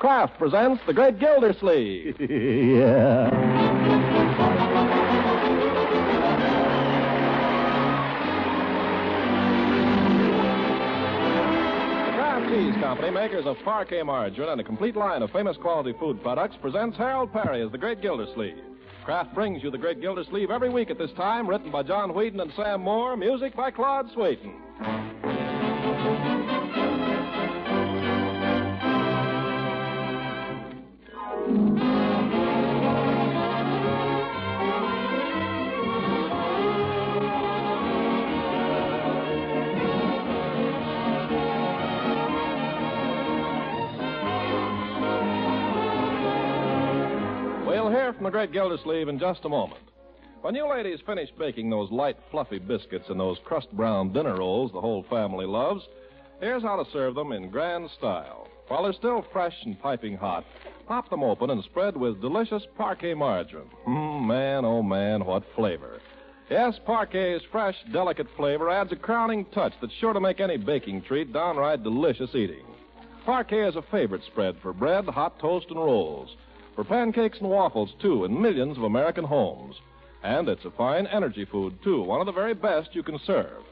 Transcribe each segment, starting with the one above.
Kraft presents The Great Gildersleeve. Yeah. Cheese Company, makers of parquet margarine and a complete line of famous quality food products, presents Harold Perry as the Great Gildersleeve. Kraft brings you the Great Gildersleeve every week at this time, written by John Whedon and Sam Moore, music by Claude Swaiten. From the Great Gildersleeve in just a moment. When you ladies finish baking those light, fluffy biscuits and those crust-brown dinner rolls the whole family loves, here's how to serve them in grand style. While they're still fresh and piping hot, pop them open and spread with delicious parquet margarine. Man, oh man, what flavor. Yes, parquet's fresh, delicate flavor adds a crowning touch that's sure to make any baking treat downright delicious eating. Parquet is a favorite spread for bread, hot toast, and rolls. For pancakes and waffles, too, in millions of American homes. And it's a fine energy food, too, one of the very best you can serve.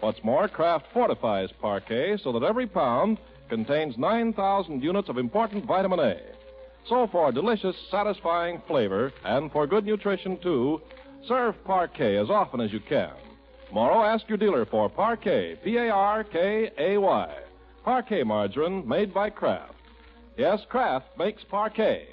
What's more, Kraft fortifies parquet so that every pound contains 9,000 units of important vitamin A. So for delicious, satisfying flavor, and for good nutrition, too, serve parquet as often as you can. Tomorrow, ask your dealer for parquet, P-A-R-K-A-Y. Parquet margarine made by Kraft. Yes, Kraft makes parquet.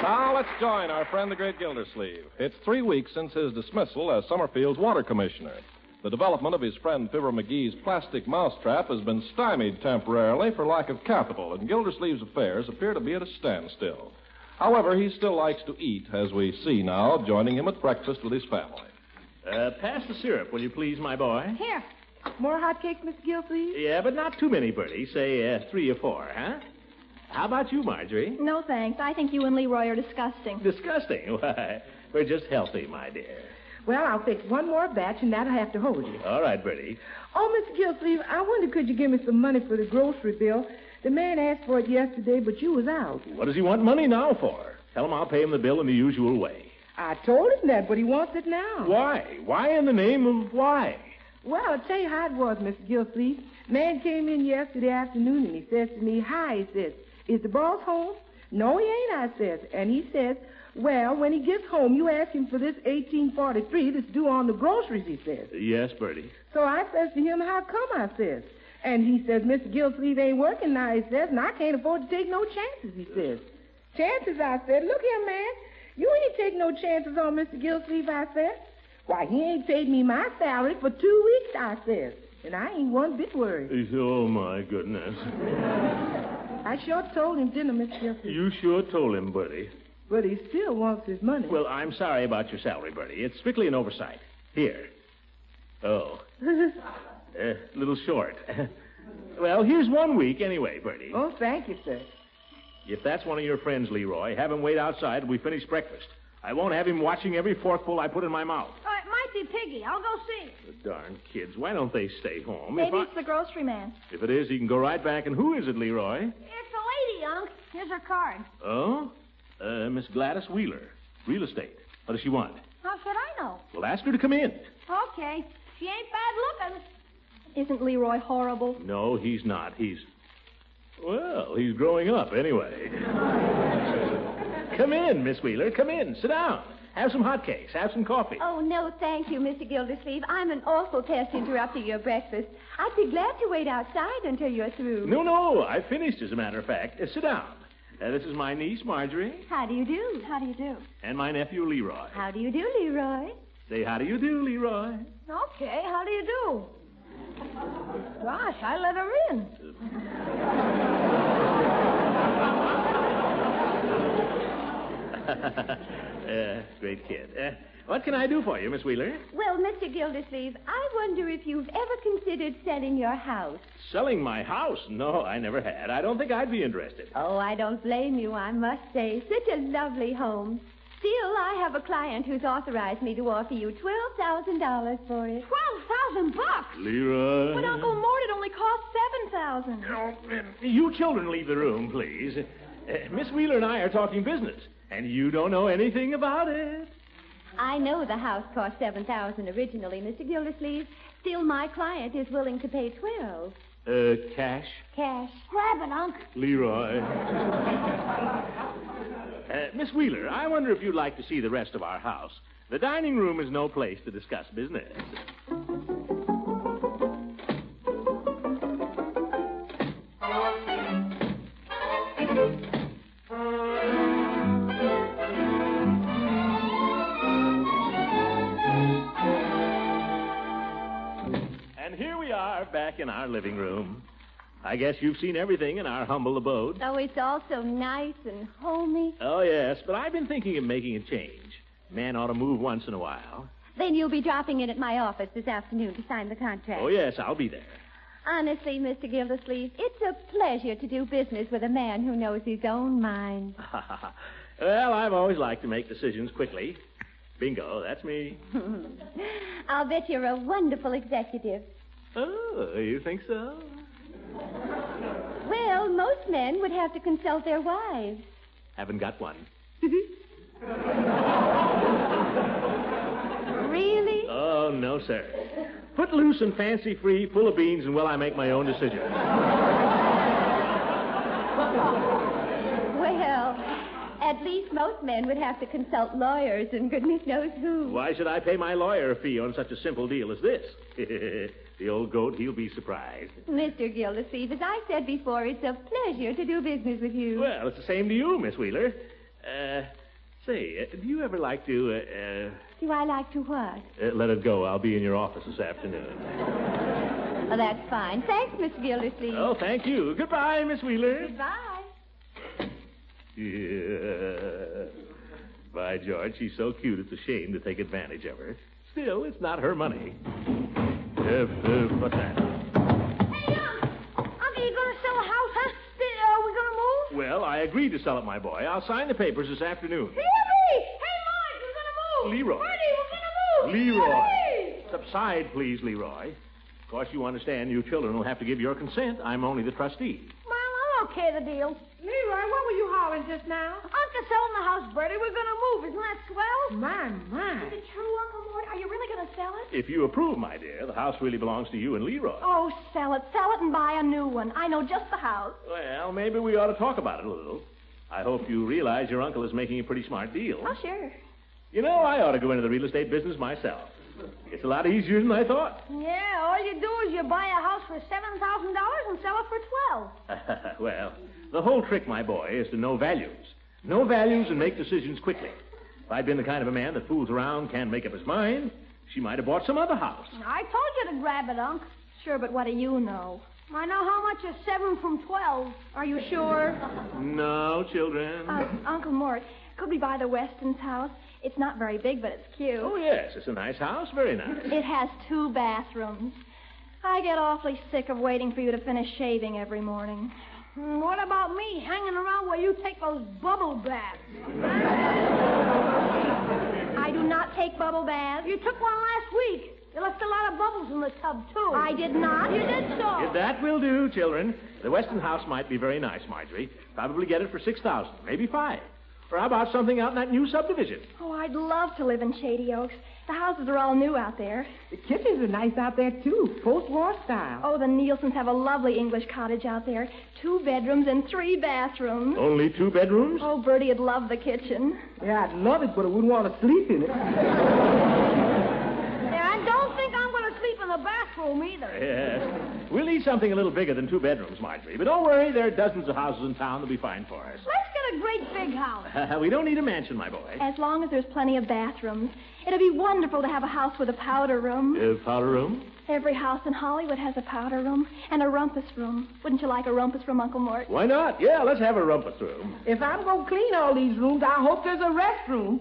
Now let's join our friend the Great Gildersleeve. It's 3 weeks since his dismissal as Summerfield's water commissioner. The development of his friend Fibber McGee's plastic mousetrap has been stymied temporarily for lack of capital, and Gildersleeve's affairs appear to be at a standstill. However, he still likes to eat, as we see now, joining him at breakfast with his family. Pass the syrup, will you please, my boy? Here. More hotcakes, Mr. Gildersleeve? Yeah, but not too many, Bertie. Say 3 or 4, huh? How about you, Marjorie? No, thanks. I think you and Leroy are disgusting. Disgusting? Why, we're just healthy, my dear. Well, I'll fix one more batch, and that'll have to hold you. All right, Bertie. Oh, Mr. Gildersleeve, I wonder could you give me some money for the grocery bill? The man asked for it yesterday, but you was out. What does he want money now for? Tell him I'll pay him the bill in the usual way. I told him that, but he wants it now. Why? Why in the name of why? Well, I'll tell you how it was, Mr. Gildersleeve. Man came in yesterday afternoon, and he says to me, "Hi," he says, "is the boss home?" "No, he ain't," I says. And he says, "Well, when he gets home, you ask him for this 1843 that's due on the groceries," he says. Yes, Bertie. So I says to him, "How come?" I says. And he says, "Mr. Gildersleeve ain't working now," he says, "and I can't afford to take no chances," he says. "Chances?" I said. "Look here, man. You ain't take no chances on Mr. Gildersleeve," I said. "Why, he ain't paid me my salary for 2 weeks," I says. And I ain't one bit worried. Oh, my goodness. I sure told him, didn't I, Mr. Gildersleeve? You sure told him, Bertie. But he still wants his money. Well, I'm sorry about your salary, Bertie. It's strictly an oversight. Here. Oh. A little short. Well, here's 1 week anyway, Bertie. Oh, thank you, sir. If that's one of your friends, Leroy, have him wait outside till we finish breakfast. I won't have him watching every forkful I put in my mouth. Oh, it might be Piggy. I'll go see. The darn kids. Why don't they stay home? Maybe it's the grocery man. If it is, he can go right back. And who is it, Leroy? It's a lady, Unc. Here's her card. Oh? Miss Gladys Wheeler. Real estate. What does she want? How should I know? Well, ask her to come in. Okay. She ain't bad looking. Isn't Leroy horrible? No, he's not. Well, he's growing up anyway. Come in, Miss Wheeler. Come in. Sit down. Have some hotcakes. Have some coffee. Oh, no, thank you, Mr. Gildersleeve. I'm an awful pest interrupting your breakfast. I'd be glad to wait outside until you're through. No, I finished, as a matter of fact. Sit down. This is my niece, Marjorie. How do you do? How do you do? And my nephew, Leroy. How do you do, Leroy? Say, how do you do, Leroy? Okay, how do you do? Gosh, I let her in. Great kid. What can I do for you, Miss Wheeler? Well, Mr. Gildersleeve, I wonder if you've ever considered selling your house. Selling my house? No, I never had. I don't think I'd be interested. Oh, I don't blame you, I must say. Such a lovely home. Still, I have a client who's authorized me to offer you $12,000 for it. $12,000? Leroy. But Uncle Mort, it only cost $7,000. Oh, you children leave the room, please. Miss Wheeler and I are talking business, and you don't know anything about it. I know the house cost $7,000 originally, Mr. Gildersleeve. Still, my client is willing to pay $12,000. Cash? Cash. Grab it, Unc. Leroy. Miss Wheeler, I wonder if you'd like to see the rest of our house. The dining room is no place to discuss business. And here we are back in our living room. I guess you've seen everything in our humble abode. Oh, it's all so nice and homey. Oh, yes, but I've been thinking of making a change. Man ought to move once in a while. Then you'll be dropping in at my office this afternoon to sign the contract. Oh, yes, I'll be there. Honestly, Mr. Gildersleeve, it's a pleasure to do business with a man who knows his own mind. Well, I've always liked to make decisions quickly. Bingo, that's me. I'll bet you're a wonderful executive. Oh, you think so? Well, most men would have to consult their wives. Haven't got one. Really? Oh, no, sir. Footloose and fancy-free, full of beans, and I make my own decisions. Well, at least most men would have to consult lawyers and goodness knows who. Why should I pay my lawyer a fee on such a simple deal as this? The old goat, he'll be surprised. Mr. Gildersleeve, as I said before, it's a pleasure to do business with you. Well, it's the same to you, Miss Wheeler. Say, do you ever like to, Do I like to what? let it go. I'll be in your office this afternoon. Oh, that's fine. Thanks, Mr. Gildersleeve. Oh, thank you. Goodbye, Miss Wheeler. Goodbye. Yeah. By George, she's so cute it's a shame to take advantage of her. Still, it's not her money. What's that? Hey, Uncle, you gonna sell a house, huh? Are we gonna move? Well, I agreed to sell it, my boy. I'll sign the papers this afternoon. Really? Hey, Marge, we're gonna move. Leroy. Bertie, we're gonna move. Leroy. Bertie. Subside, please, Leroy. Of course, you understand you children will have to give your consent. I'm only the trustee. Well, I'll okay the deal. Leroy, what were you hollering just now? Uncle selling the house, Bertie. We're gonna move. Isn't that swell? My. Is it true, Uncle Mort? Are you really gonna sell it? If you approve, my dear, the house really belongs to you and Leroy. Oh, sell it. Sell it and buy a new one. I know just the house. Well, maybe we ought to talk about it a little. I hope you realize your uncle is making a pretty smart deal. Oh, sure. You know, I ought to go into the real estate business myself. It's a lot easier than I thought. Yeah, all you do is you buy a house for $7,000 and sell it for $12,000. Well, the whole trick, my boy, is to know values. Know values and make decisions quickly. If I'd been the kind of a man that fools around, can't make up his mind, she might have bought some other house. I told you to grab it, Unc. Sure, but what do you know? I know how much is 7 from 12. Are you sure? No, children. Uncle Mort, could we buy the Weston's house? It's not very big, but it's cute. Oh, yes, it's a nice house. Very nice. It has 2 bathrooms. I get awfully sick of waiting for you to finish shaving every morning. What about me hanging around while you take those bubble baths? I do not take bubble baths. You took one last week. You left a lot of bubbles in the tub, too. I did not. You did so. That will do, children. The Weston house might be very nice, Marjorie. Probably get it for $6,000, maybe $5,000. Or how about something out in that new subdivision? Oh, I'd love to live in Shady Oaks. The houses are all new out there. The kitchens are nice out there, too. Post-war style. Oh, the Nielsen's have a lovely English cottage out there. 2 bedrooms and 3 bathrooms. Only 2 bedrooms? Oh, Bertie'd love the kitchen. Yeah, I'd love it, but I wouldn't want to sleep in it. Yeah, I don't think I'm going to sleep in the bathroom either. Yes. We'll need something a little bigger than 2 bedrooms, Marjorie. But don't worry, there are dozens of houses in town that'll be fine for us. Let's get a great big house. We don't need a mansion, my boy. As long as there's plenty of bathrooms. It'd be wonderful to have a house with a powder room. Powder room? Every house in Hollywood has a powder room and a rumpus room. Wouldn't you like a rumpus room, Uncle Mort? Why not? Yeah, let's have a rumpus room. If I'm going to clean all these rooms, I hope there's a restroom.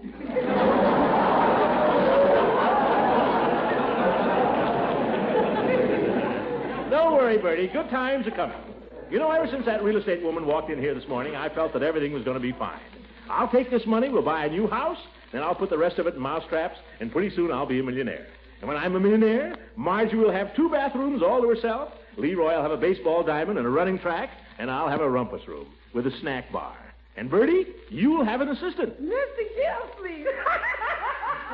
Don't worry, Bertie. Good times are coming. You know, ever since that real estate woman walked in here this morning, I felt that everything was going to be fine. I'll take this money, we'll buy a new house, then I'll put the rest of it in mousetraps, and pretty soon I'll be a millionaire. And when I'm a millionaire, Marjorie will have 2 bathrooms all to herself, Leroy will have a baseball diamond and a running track, and I'll have a rumpus room with a snack bar. And Bertie, you'll have an assistant. Mr. Gildersleeve.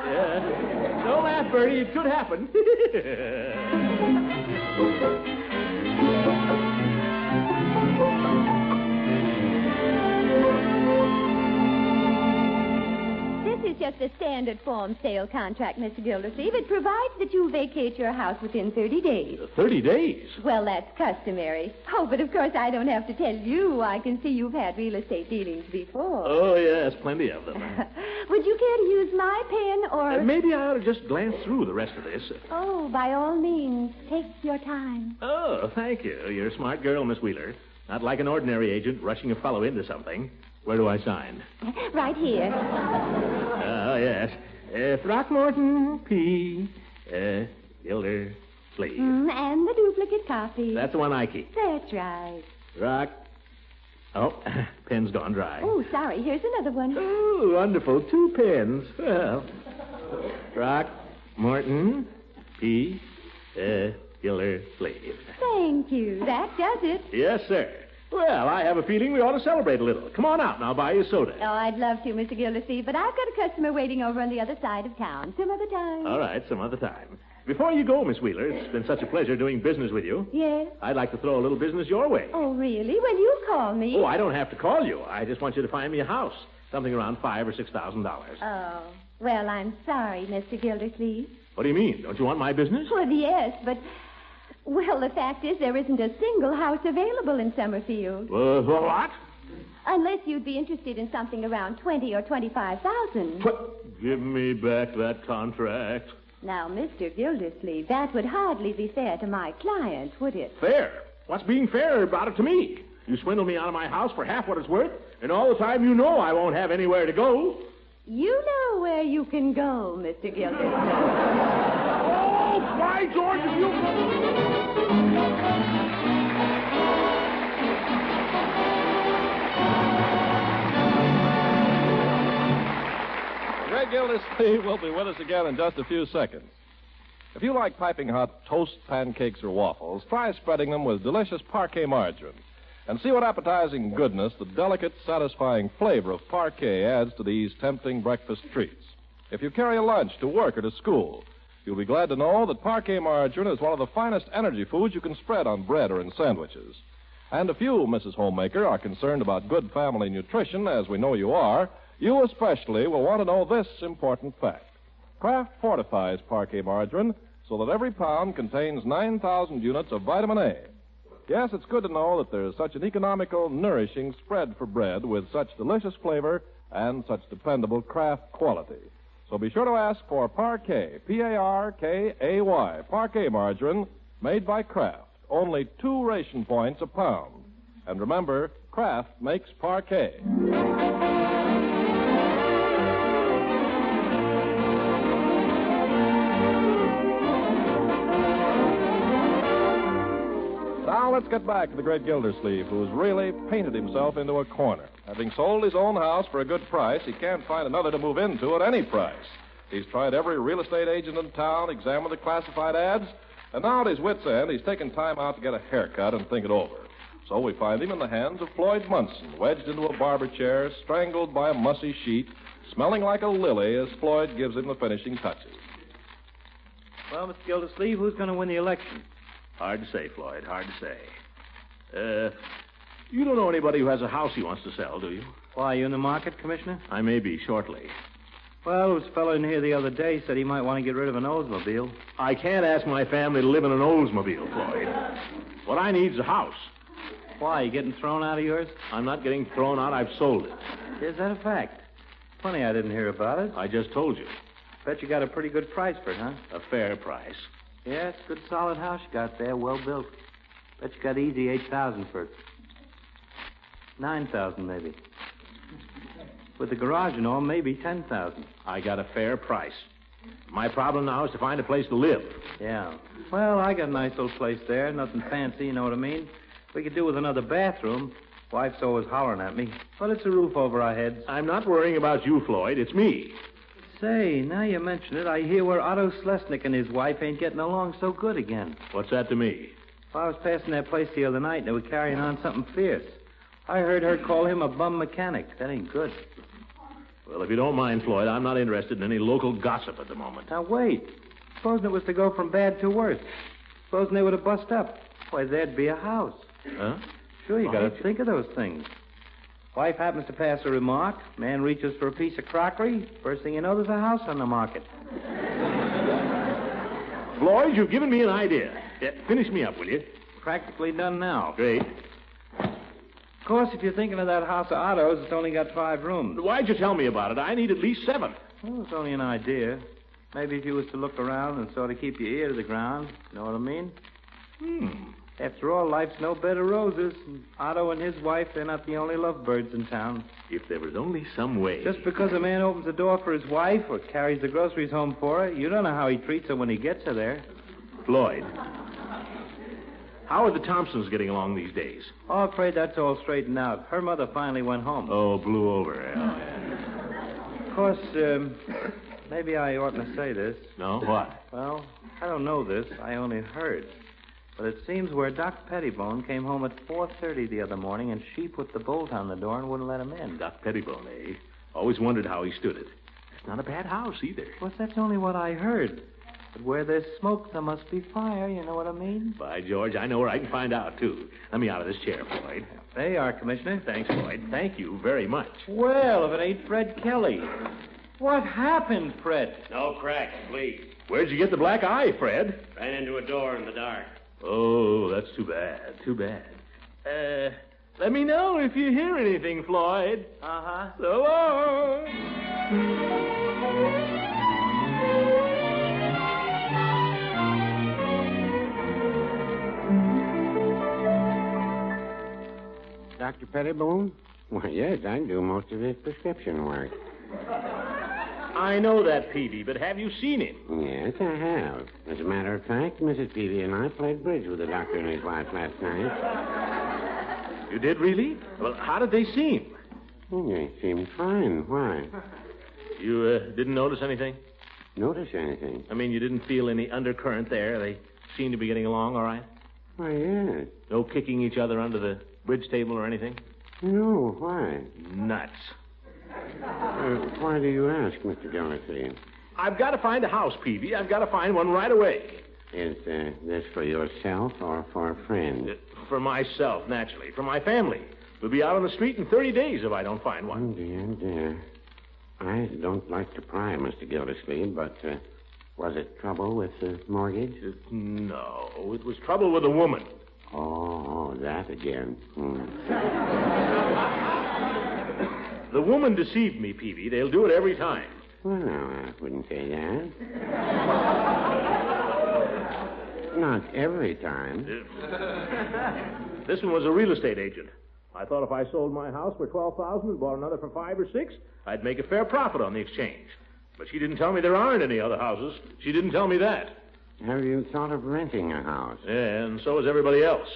Yeah. Don't laugh, Bertie. It could happen. This is just a standard form sale contract, Mr. Gildersleeve. It provides that you vacate your house within 30 days. 30 days? Well, that's customary. Oh, but of course I don't have to tell you. I can see you've had real estate dealings before. Oh, yes, plenty of them. Would you care to use my pen or... Maybe I ought to just glance through the rest of this. Oh, by all means, take your time. Oh, thank you. You're a smart girl, Miss Wheeler. Not like an ordinary agent rushing a fellow into something. Where do I sign? Right here. Oh, yes. Throckmorton P. Gildersleeve. And the duplicate copy. That's the one I keep. That's right. Rock. Oh, pen's gone dry. Oh, sorry. Here's another one. Oh, wonderful. 2 pens. Well, Throckmorton P. Gildersleeve. Thank you. That does it. Yes, sir. Well, I have a feeling we ought to celebrate a little. Come on out and I'll buy you a soda. Oh, I'd love to, Mr. Gildersleeve, but I've got a customer waiting over on the other side of town. Some other time. All right, some other time. Before you go, Miss Wheeler, it's been such a pleasure doing business with you. Yes? I'd like to throw a little business your way. Oh, really? Well, you call me. Oh, I don't have to call you. I just want you to find me a house. Something around $5,000 or $6,000. Oh, well, I'm sorry, Mr. Gildersleeve. What do you mean? Don't you want my business? Well, yes, but... Well, the fact is there isn't a single house available in Summerfield. What? Unless you'd be interested in something around 20 or 25,000. Give me back that contract. Now, Mr. Gildersleeve, that would hardly be fair to my client, would it? Fair? What's being fair about it to me? You swindled me out of my house for half what it's worth, and all the time you know I won't have anywhere to go. You know where you can go, Mr. Gildersleeve. Oh, by George, if you... Greg Gildersleeve will be with us again in just a few seconds. If you like piping hot toast, pancakes, or waffles, try spreading them with delicious parquet margarine. And see what appetizing goodness the delicate, satisfying flavor of parquet adds to these tempting breakfast treats. If you carry a lunch to work or to school, you'll be glad to know that parquet margarine is one of the finest energy foods you can spread on bread or in sandwiches. And if you, Mrs. Homemaker, are concerned about good family nutrition, as we know you are, you especially will want to know this important fact. Kraft fortifies parquet margarine so that every pound contains 9,000 units of vitamin A. Yes, it's good to know that there's such an economical, nourishing spread for bread with such delicious flavor and such dependable Kraft quality. So be sure to ask for Parquet, P-A-R-K-A-Y, Parquet margarine made by Kraft. Only 2 ration points a pound. And remember, Kraft makes Parquet. Now let's get back to the great Gildersleeve, who's really painted himself into a corner. Having sold his own house for a good price, he can't find another to move into at any price. He's tried every real estate agent in town, examined the classified ads, and now at his wit's end, he's taken time out to get a haircut and think it over. So we find him in the hands of Floyd Munson, wedged into a barber chair, strangled by a mussy sheet, smelling like a lily as Floyd gives him the finishing touches. Well, Mr. Gildersleeve, who's going to win the election? Hard to say, Floyd, hard to say. You don't know anybody who has a house he wants to sell, do you? Why, you in the market, Commissioner? I may be, shortly. Well, there was a fellow in here the other day said he might want to get rid of an Oldsmobile. I can't ask my family to live in an Oldsmobile, Floyd. What I need is a house. Why, you getting thrown out of yours? I'm not getting thrown out. I've sold it. Is that a fact? Funny I didn't hear about it. I just told you. Bet you got a pretty good price for it, huh? A fair price. Yes, good solid house you got there, well built. Bet you got easy 8,000 for it. 9,000 maybe. With the garage and all, maybe 10,000. I got a fair price. My problem now is to find a place to live. Yeah. Well, I got a nice little place there. Nothing fancy, you know what I mean? We could do with another bathroom. Wife's always hollering at me. But it's a roof over our heads. I'm not worrying about you, Floyd. It's me. Say, now you mention it, I hear where Otto Schlesnick and his wife ain't getting along so good again. What's that to me? Well, I was passing that place the other night, and they were carrying on something fierce. I heard her call him a bum mechanic. That ain't good. Well, if you don't mind, Floyd, I'm not interested in any local gossip at the moment. Now, wait. Supposing it was to go from bad to worse. Supposing they would have bust up. Why, there'd be a house. Huh? Sure, you got to think of those things. Wife happens to pass a remark. Man reaches for a piece of crockery. First thing you know, there's a house on the market. Floyd, you've given me an idea. Yeah, finish me up, will you? Practically done now. Great. Of course, if you're thinking of that house of Otto's, it's only got 5 rooms. Why'd you tell me about it? I need at least 7. Well, it's only an idea. Maybe if you was to look around and sort of keep your ear to the ground. You know what I mean? After all, life's no bed of roses. And Otto and his wife, they're not the only lovebirds in town. If there was only some way. Just because a man opens the door for his wife or carries the groceries home for her, you don't know how he treats her when he gets her there. Floyd, how are the Thompsons getting along these days? Oh, I'm afraid that's all straightened out. Her mother finally went home. Oh, blew over. Of course, maybe I oughtn't to say this. No? What? Well, I don't know this. I only heard. But it seems where Doc Pettibone came home at 4:30 the other morning, and she put the bolt on the door and wouldn't let him in. Doc Pettibone, eh? Always wondered how he stood it. It's not a bad house, either. Well, that's only what I heard. But where there's smoke, there must be fire, you know what I mean? By George, I know where I can find out, too. Let me out of this chair, Floyd. There you are, Commissioner. Thanks, Floyd. Thank you very much. Well, if it ain't Fred Kelly. What happened, Fred? No cracks, please. Where'd you get the black eye, Fred? Ran into a door in the dark. Oh, that's too bad. Too bad. Let me know if you hear anything, Floyd. Uh-huh. So long. Dr. Pettibone? Why, yes, I do most of his prescription work. I know that, Peavy, but have you seen him? Yes, I have. As a matter of fact, Mrs. Peavy and I played bridge with the doctor and his wife last night. You did, really? Well, how did they seem? They seemed fine. Why? You didn't notice anything? Notice anything? I mean, you didn't feel any undercurrent there? They seemed to be getting along all right? Why, yes. No kicking each other under the bridge table or anything? No, why? Nuts. Why do you ask, Mr. Gildersleeve? I've got to find a house, Peavy. I've got to find one right away. Is this for yourself or for a friend? For myself, naturally. For my family. We'll be out on the street in 30 days if I don't find one. Oh, dear. I don't like to pry, Mr. Gildersleeve, but was it trouble with the mortgage? No, it was trouble with a woman. Oh, that again. The woman deceived me, Peavy. They'll do it every time. Well, no, I wouldn't say that. Not every time. This one was a real estate agent. I thought if I sold my house for $12,000 and bought another for $5 or $6, I'd make a fair profit on the exchange. But she didn't tell me there aren't any other houses. She didn't tell me that. Have you thought of renting a house? Yeah, and so has everybody else.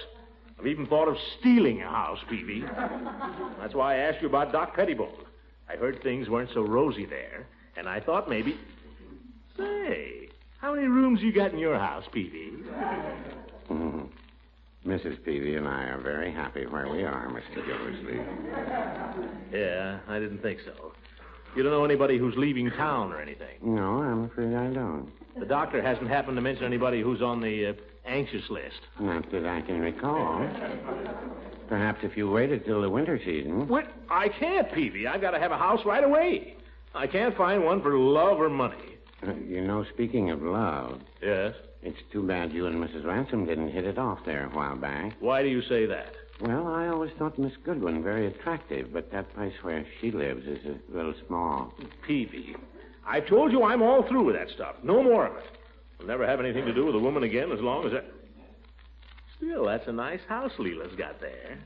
I've even thought of stealing a house, Peavy. That's why I asked you about Doc Pettibone. I heard things weren't so rosy there, and I thought maybe... Say, how many rooms you got in your house, Peavy? Mrs. Peavy and I are very happy where we are, Mr. Gildersleeve. Yeah, I didn't think so. You don't know anybody who's leaving town or anything? No, I'm afraid I don't. The doctor hasn't happened to mention anybody who's on the anxious list. Not that I can recall. Perhaps if you waited till the winter season. What? I can't, Peavy. I've got to have a house right away. I can't find one for love or money. Speaking of love... Yes? It's too bad you and Mrs. Ransom didn't hit it off there a while back. Why do you say that? Well, I always thought Miss Goodwin very attractive, but that place where she lives is a little small. Peavy, I've told you I'm all through with that stuff. No more of it. I'll never have anything to do with a woman again as long as I... Still, that's a nice house Leela's got there.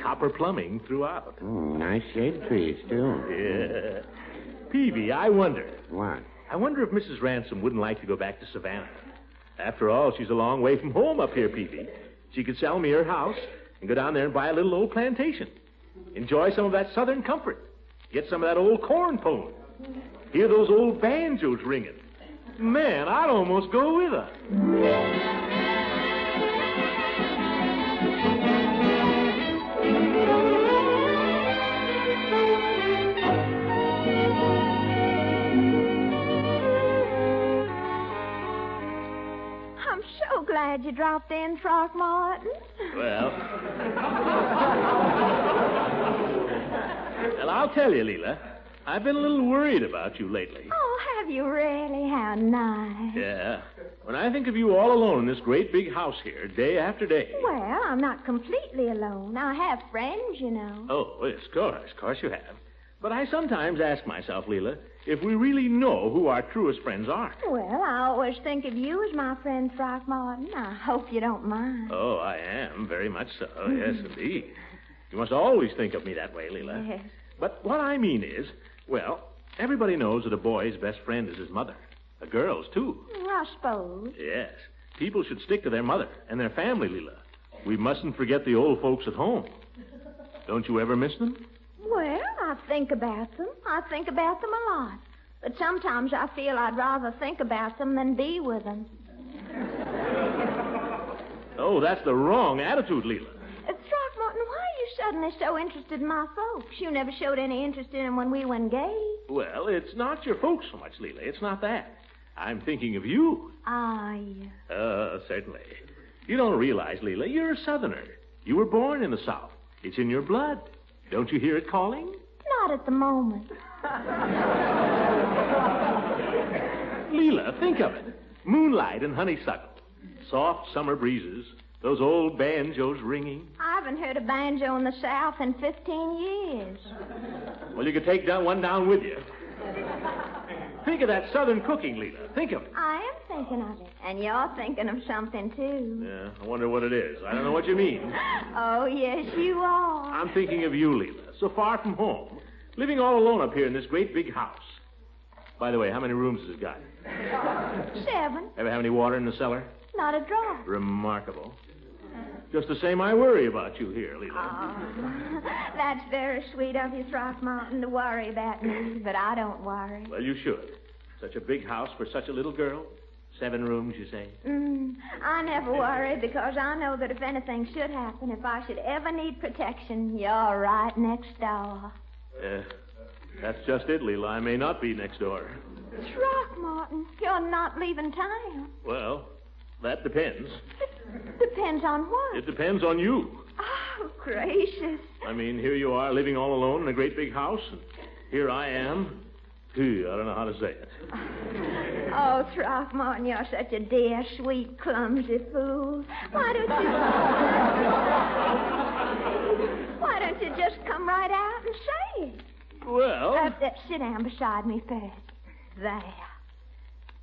Copper plumbing throughout. Nice shade trees, too. Yeah. Peavy, I wonder. What? I wonder if Mrs. Ransom wouldn't like to go back to Savannah. After all, she's a long way from home up here, Peavy. She could sell me her house and go down there and buy a little old plantation. Enjoy some of that southern comfort. Get some of that old corn pone. Hear those old banjos ringing. Man, I'd almost go with her. I'm so glad you dropped in, Throckmorton. Well, I'll tell you, Leela. I've been a little worried about you lately. Oh, have you really? How nice. Yeah. When I think of you all alone in this great big house here, day after day. Well, I'm not completely alone. I have friends, you know. Oh, yes, of course. Of course you have. But I sometimes ask myself, Leela, if we really know who our truest friends are. Well, I always think of you as my friend, Throckmorton. I hope you don't mind. Oh, I am. Very much so. Yes, indeed. You must always think of me that way, Leela. Yes. But what I mean is, well, everybody knows that a boy's best friend is his mother. A girl's, too. I suppose. Yes. People should stick to their mother and their family, Leela. We mustn't forget the old folks at home. Don't you ever miss them? Well, I think about them. I think about them a lot. But sometimes I feel I'd rather think about them than be with them. Oh, that's the wrong attitude, Leela. Throckmorton, why are you suddenly so interested in my folks? You never showed any interest in them when we were engaged. Well, it's not your folks so much, Leela. It's not that. I'm thinking of you. Ah, yeah. Certainly. You don't realize, Leela, you're a Southerner. You were born in the South. It's in your blood. Don't you hear it calling? Not at the moment. Leela, think of it. Moonlight and honeysuckle. Soft summer breezes. Those old banjos ringing. I haven't heard a banjo in the South in 15 years. Well, you could take one down with you. Think of that Southern cooking, Leela. Think of it. I am thinking of it. And you're thinking of something, too. Yeah, I wonder what it is. I don't know what you mean. Oh, yes, you are. I'm thinking of you, Leela. So far from home. Living all alone up here in this great big house. By the way, how many rooms has it got? 7. Ever have any water in the cellar? Not a drop. Remarkable. Just the same, I worry about you here, Leela. Oh, that's very sweet of you, Throckmorton, to worry about me, but I don't worry. Well, you should. Such a big house for such a little girl. 7 rooms, you say? I never worry because I know that if anything should happen, if I should ever need protection, you're right next door. That's just it, Leela. I may not be next door. Throckmorton, you're not leaving town. Well, that depends. Depends on what? It depends on you. Oh, gracious. I mean, here you are living all alone in a great big house, and here I am. I don't know how to say it. Oh, Throckmorton, you're such a dear, sweet, clumsy fool. Why don't you just come right out and say it? Well... sit down beside me first. There.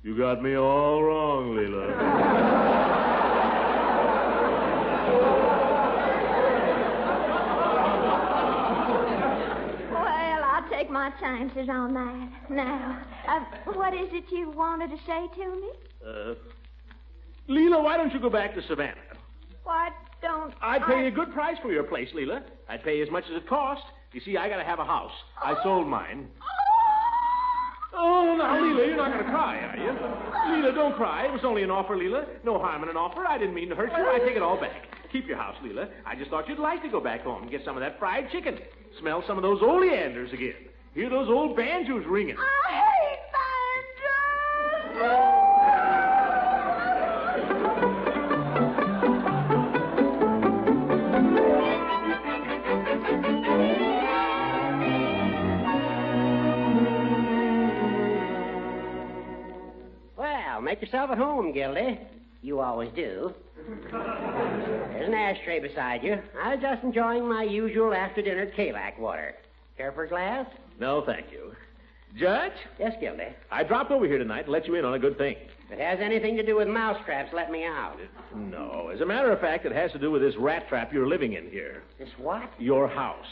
You got me all wrong, Leela. Well, I'll take my chances on that. Now, what is it you wanted to say to me? Leela, why don't you go back to Savannah? Why don't I'd pay you a good price for your place, Leela. I'd pay you as much as it cost. You see, I gotta have a house. I sold mine. Oh, now, Leela, you're not going to cry, are you? Leela, don't cry. It was only an offer, Leela. No harm in an offer. I didn't mean to hurt you. I take it all back. Keep your house, Leela. I just thought you'd like to go back home and get some of that fried chicken. Smell some of those oleanders again. Hear those old banjos ringing. I hate banjos! Make yourself at home, Gildy. You always do. There's an ashtray beside you. I was just enjoying my usual after-dinner Kalak water. Care for a glass? No, thank you. Judge? Yes, Gildy. I dropped over here tonight to let you in on a good thing. If it has anything to do with mousetraps, let me out. No. As a matter of fact, it has to do with this rat trap you're living in here. This what? Your house.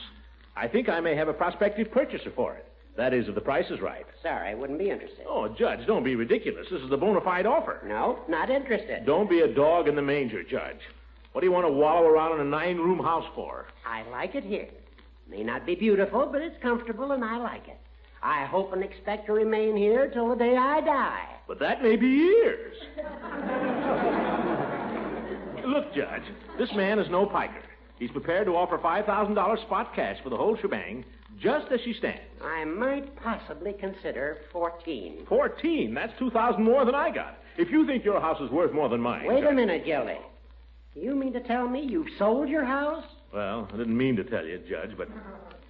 I think I may have a prospective purchaser for it. That is, if the price is right. Sorry, I wouldn't be interested. Oh, Judge, don't be ridiculous. This is a bona fide offer. No, not interested. Don't be a dog in the manger, Judge. What do you want to wallow around in a 9-room house for? I like it here. May not be beautiful, but it's comfortable, and I like it. I hope and expect to remain here till the day I die. But that may be years. Look, Judge, this man is no piker. He's prepared to offer $5,000 spot cash for the whole shebang, just as she stands. I might possibly consider 14. 14? That's $2,000 more than I got. If you think your house is worth more than mine... Wait Judge. a minute, Gildy. You mean to tell me you've sold your house? Well, I didn't mean to tell you, Judge, but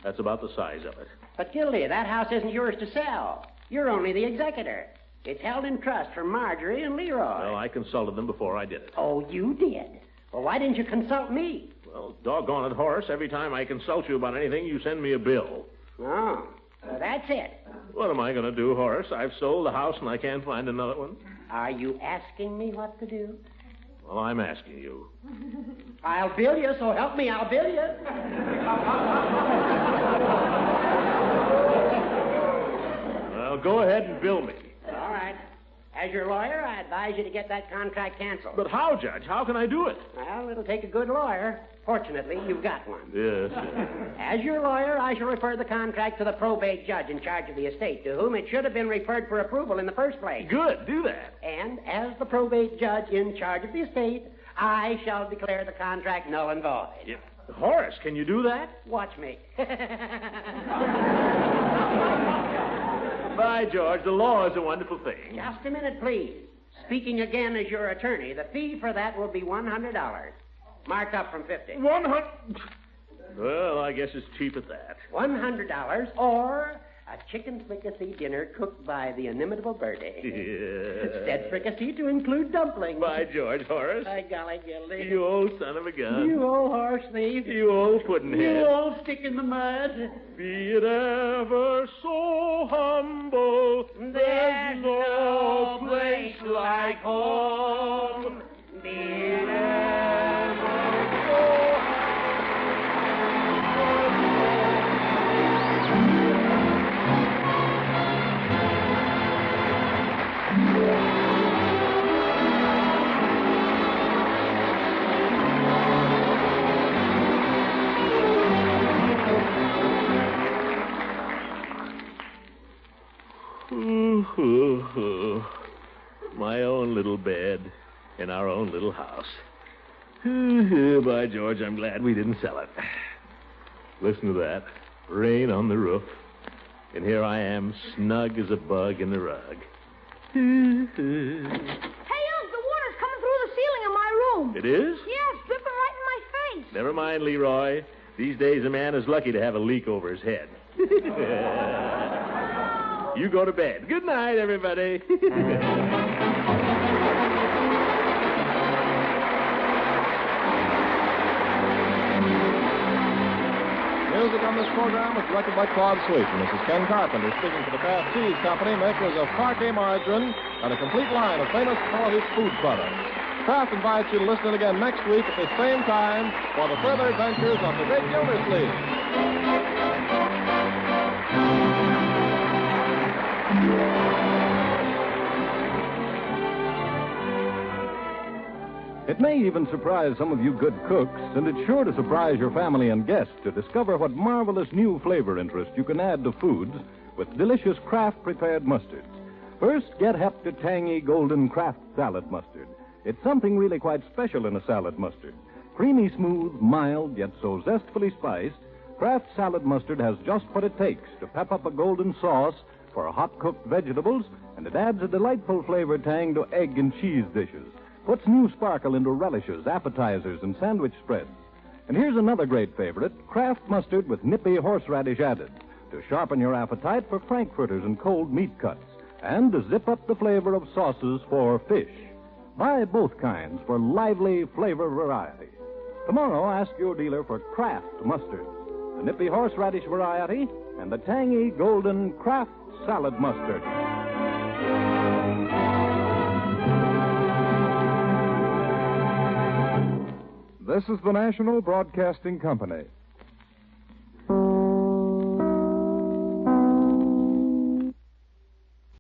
that's about the size of it. But, Gildy, that house isn't yours to sell. You're only the executor. It's held in trust for Marjorie and Leroy. Well, I consulted them before I did it. Oh, you did? Well, why didn't you consult me? Well, doggone it, Horace. Every time I consult you about anything, you send me a bill. Oh, well, that's it. What am I going to do, Horace? I've sold the house and I can't find another one. Are you asking me what to do? Well, I'm asking you. I'll bill you, so help me, I'll bill you. Well, go ahead and bill me. All right. As your lawyer, I advise you to get that contract canceled. But how, Judge? How can I do it? Well, it'll take a good lawyer. Fortunately, you've got one. Yes. As your lawyer, I shall refer the contract to the probate judge in charge of the estate, to whom it should have been referred for approval in the first place. Good. Do that. And as the probate judge in charge of the estate, I shall declare the contract null and void. Yeah. Horace, can you do that? Watch me. By George, the law is a wonderful thing. Just a minute, please. Speaking again as your attorney, the fee for that will be $100. Marked up from 50. 100. Well, I guess it's cheap at that. $100 or a chicken fricassee dinner cooked by the inimitable Bertie. Yeah. Said fricassee to include dumplings. By George, Horace. By golly, Gildy. You old son of a gun. You old horse thief. You old puddinhead. You old stick in the mud. Be it ever so humble, There's no place like home. Be it ever so my own little bed in our own little house. By George, I'm glad we didn't sell it. Listen to that. Rain on the roof. And here I am, snug as a bug in the rug. Hey, Unc, the water's coming through the ceiling in my room. It is? Yes, dripping right in my face. Never mind, Leroy. These days a man is lucky to have a leak over his head. You go to bed. Good night, everybody. Music on this program was directed by Claude Sweet, and this is Ken Carpenter speaking for the Kraft Cheese Company, makers of parquet margarine and a complete line of famous quality food products. Kraft invites you to listen in again next week at the same time for the further adventures of the great Gildersleeve. It may even surprise some of you good cooks, and it's sure to surprise your family and guests to discover what marvelous new flavor interest you can add to foods with delicious Kraft prepared mustards. First, get hep to tangy golden Kraft salad mustard. It's something really quite special in a salad mustard. Creamy smooth, mild, yet so zestfully spiced, Kraft salad mustard has just what it takes to pep up a golden sauce for hot-cooked vegetables, and it adds a delightful flavor tang to egg and cheese dishes. Puts new sparkle into relishes, appetizers, and sandwich spreads. And here's another great favorite, Kraft mustard with nippy horseradish added, to sharpen your appetite for frankfurters and cold meat cuts, and to zip up the flavor of sauces for fish. Buy both kinds for lively flavor variety. Tomorrow, ask your dealer for Kraft mustard, the nippy horseradish variety, and the tangy golden Kraft salad mustard. This is the National Broadcasting Company.